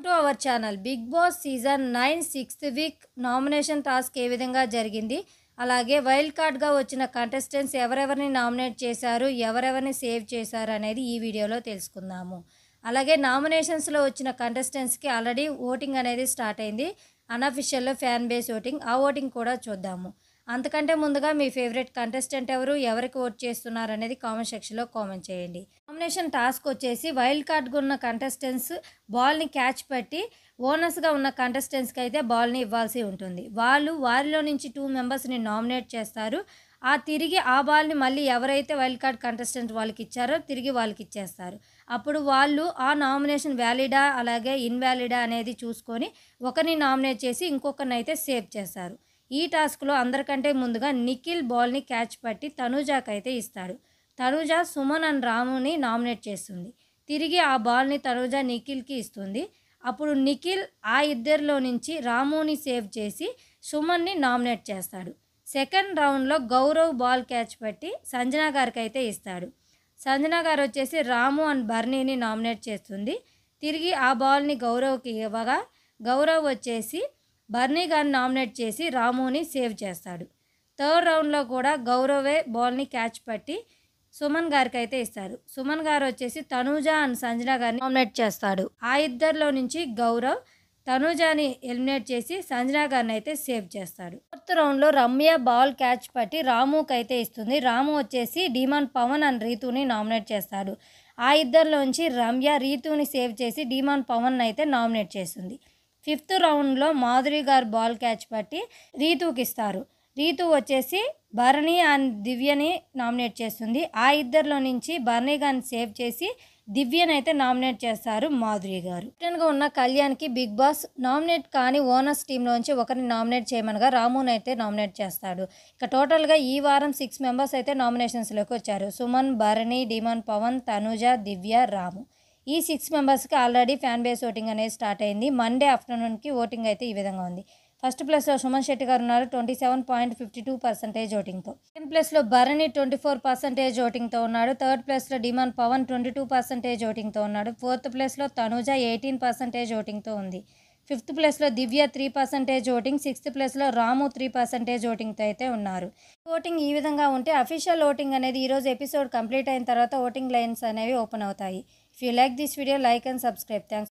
Welcome to our channel. Bigg Boss season 9 6th week nomination task ఏ విధంగా జరిగింది, అలాగే వైల్డ్ కార్డ్గా వచ్చిన కంటెస్టెంట్స్ ఎవరెవరిని నామినేట్ చేశారు, ఎవరెవరిని సేవ్ చేశారు అనేది ఈ వీడియోలో తెలుసుకుందాము. అలాగే నామినేషన్స్లో వచ్చిన కంటెస్టెంట్స్కి ఆల్రెడీ ఓటింగ్ అనేది స్టార్ట్ అయింది. అన్అఫిషియల్లో ఫ్యాన్ బేస్ ఓటింగ్, ఆ ఓటింగ్ కూడా చూద్దాము. అంతకంటే ముందుగా మీ ఫేవరెట్ కంటెస్టెంట్ ఎవరు, ఎవరికి ఓట్ చేస్తున్నారు అనేది కామెంట్ సెక్షన్లో కామెంట్ చేయండి. నామినేషన్ టాస్క్ వచ్చేసి వైల్డ్ కార్డ్గా ఉన్న కంటెస్టెంట్స్ బాల్ని క్యాచ్ పట్టి ఓనర్స్గా ఉన్న కంటెస్టెంట్స్కి అయితే బాల్ని ఇవ్వాల్సి ఉంటుంది. వారిలో నుంచి 2 మెంబర్స్ని నామినేట్ చేస్తారు. తిరిగి ఆ బాల్ని మళ్ళీ ఎవరైతే వైల్డ్ కార్డ్ కంటెస్టెంట్ వాళ్ళకి ఇచ్చారో తిరిగి వాళ్ళకి ఇచ్చేస్తారు. అప్పుడు వాళ్ళు ఆ నామినేషన్ వ్యాలిడా అలాగే ఇన్వాలిడా అనేది చూసుకొని ఒకరిని నామినేట్ చేసి ఇంకొకరిని అయితే సేవ్ చేస్తారు. ఈ టాస్క్లో అందరికంటే ముందుగా నిఖిల్ బాల్ని క్యాచ్ పట్టి తనూజాకి అయితే ఇస్తాడు. తనూజ సుమన్ అండ్ రాముని నామినేట్ చేస్తుంది. తిరిగి ఆ బాల్ని తనూజ నిఖిల్కి ఇస్తుంది. అప్పుడు నిఖిల్ ఆ ఇద్దరిలో నుంచి రాముని సేవ్ చేసి సుమన్ని నామినేట్ చేస్తాడు. సెకండ్ రౌండ్లో గౌరవ్ బాల్ క్యాచ్ పట్టి సంజన గారికి అయితే ఇస్తాడు. సంజన గారు వచ్చేసి రాము అండ్ బర్నీని నామినేట్ చేస్తుంది. తిరిగి ఆ బాల్ని గౌరవ్కి ఇవ్వగా గౌరవ్ వచ్చేసి బర్నీ గారిని నామినేట్ చేసి రాముని సేవ్ చేస్తాడు. థర్డ్ రౌండ్లో కూడా గౌరవే బాల్ని క్యాచ్ పట్టి సుమన్ గారికి అయితే ఇస్తారు. సుమన్ గారు వచ్చేసి తనూజ అండ్ సంజన గారిని నామినేట్ చేస్తాడు. ఆ ఇద్దరిలో నుంచి గౌరవ్ తనూజాని ఎలిమినేట్ చేసి సంజన గారిని అయితే సేవ్ చేస్తాడు. ఫోర్త్ రౌండ్లో రమ్య బాల్ క్యాచ్ పట్టి రాముకి అయితే ఇస్తుంది. రాము వచ్చేసి డీమాన్ పవన్ అండ్ రీతుని నామినేట్ చేస్తాడు. ఆ ఇద్దరిలోంచి రమ్య రీతుని సేవ్ చేసి డీమాన్ పవన్ అయితే నామినేట్ చేస్తుంది. ఫిఫ్త్ రౌండ్లో మాధురి గారు బాల్ క్యాచ్ పట్టి రీతుకి ఇస్తారు. రీతు వచ్చేసి భరణి అండ్ దివ్యని నామినేట్ చేస్తుంది. ఆ ఇద్దరిలో నుంచి భరణి గారిని సేవ్ చేసి దివ్యని అయితే నామినేట్ చేస్తారు మాధురి గారు. కెప్టెన్గా ఉన్న కళ్యాణ్కి బిగ్ బాస్ నామినేట్ కానీ ఓనర్స్ టీంలోంచి ఒకరిని నామినేట్ చేయమనగా రాముని అయితే నామినేట్ చేస్తాడు. ఇక టోటల్గా ఈ వారం 6 మెంబర్స్ అయితే నామినేషన్స్లోకి వచ్చారు. సుమన్, భరణి, డీమాన్ పవన్, తనూజ, దివ్య, రాము. ఈ 6 మెంబర్స్కి ఆల్రెడీ ఫ్యాన్ బేస్ ఓటింగ్ అనేది స్టార్ట్ అయింది. మండే ఆఫ్టర్నూన్కి ఓటింగ్ అయితే ఈ విధంగా ఉంది. ఫస్ట్ ప్లేస్లో సుమన్ శెట్టి గారు ఉన్నారు 27.52% ఓటింగ్తో. సెకండ్ ప్లేస్లో భరణి 24% ఓటింగ్తో ఉన్నాడు. థర్డ్ ప్లేస్లో డిమాన్ పవన్ 22% ఓటింగ్తో ఉన్నాడు. ఫోర్త్ ప్లేస్లో తనూజ 18% ఓటింగ్తో ఉంది. ఫిఫ్త్ ప్లేస్లో దివ్య 3% ఓటింగ్. సిక్స్త్ ప్లేస్లో రాము 3% ఓటింగ్తో అయితే ఉన్నారు. ఓటింగ్ ఈ విధంగా ఉంటే అఫీషియల్ ఓటింగ్ అనేది ఈరోజు ఎపిసోడ్ కంప్లీట్ అయిన తర్వాత ఓటింగ్ లైన్స్ అనేవి ఓపెన్ అవుతాయి. If you like this video, like and subscribe. Thanks.